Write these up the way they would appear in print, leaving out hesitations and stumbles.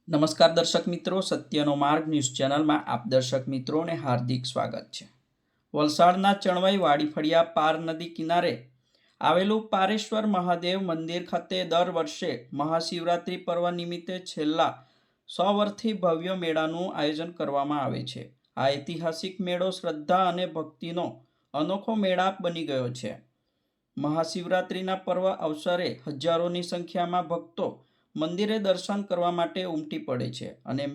નમસ્કાર દર્શક મિત્રો, સત્યનો માર્ગ ન્યૂઝ ચેનલમાં આપ દર્શક મિત્રોને હાર્દિક સ્વાગત છે। વલસાડના ચણવાઈ વાડીફળિયા પાર નદી કિનારે આવેલું પારેશ્વર મહાદેવ મંદિર ખાતે દર વર્ષે મહાશિવરાત્રિ પર્વ નિમિત્તે છેલ્લા 100 વર્ષથી ભવ્ય મેળાનું આયોજન કરવામાં આવે છે। આ ઐતિહાસિક મેળો શ્રદ્ધા અને ભક્તિનો અનોખો મેળાપ બની ગયો છે। મહાશિવરાત્રિના પર્વ અવસરે હજારોની સંખ્યામાં ભક્તો મંદિરે દર્શન કરવા માટે ઉમટી પડે છે અને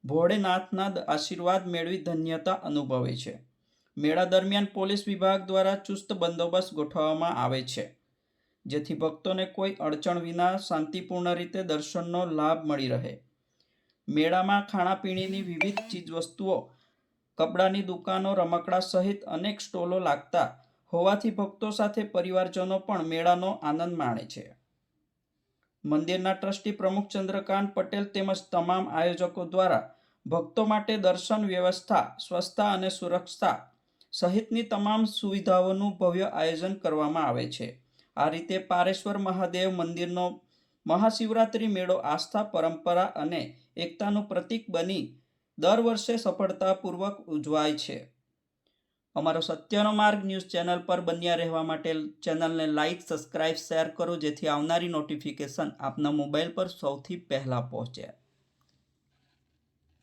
ભોળેનાથના આશીર્વાદ મેળવી ધન્યતા અનુભવે છે। મેળા દરમિયાન પોલીસ વિભાગ દ્વારા ચુસ્ત બંદોબસ્ત ગોઠવવામાં આવે છે, જેથી ભક્તોને કોઈ અડચણ વિના શાંતિપૂર્ણ રીતે દર્શનનો લાભ મળી રહે। મેળામાં ખાણાપીણીની વિવિધ ચીજવસ્તુઓ, કપડાની દુકાનો, રમકડા સહિત અનેક સ્ટોલો લાગતા હોવાથી ભક્તો સાથે પરિવારજનો પણ મેળાનો આનંદ માણે છે। મંદિરના ટ્રસ્ટી પ્રમુખ ચંદ્રકાંત પટેલ તેમજ તમામ આયોજકો દ્વારા ભક્તો માટે દર્શન વ્યવસ્થા, સ્વચ્છતા અને સુરક્ષા સહિતની તમામ સુવિધાઓનું ભવ્ય આયોજન કરવામાં આવે છે। આ રીતે પારેશ્વર મહાદેવ મંદિરનો મહાશિવરાત્રિ મેળો આસ્થા, પરંપરા અને એકતાનું પ્રતીક બની દર વર્ષે સફળતાપૂર્વક ઉજવાય છે। અમારો સત્યનો માર્ગ ન્યૂઝ ચેનલ પર બન્યા રહેવા માટે ચેનલને લાઇક, સબસ્ક્રાઇબ, શેર કરો, જેથી આવનારી નોટિફિકેશન આપના મોબાઈલ પર સૌથી પહેલાં પહોંચે।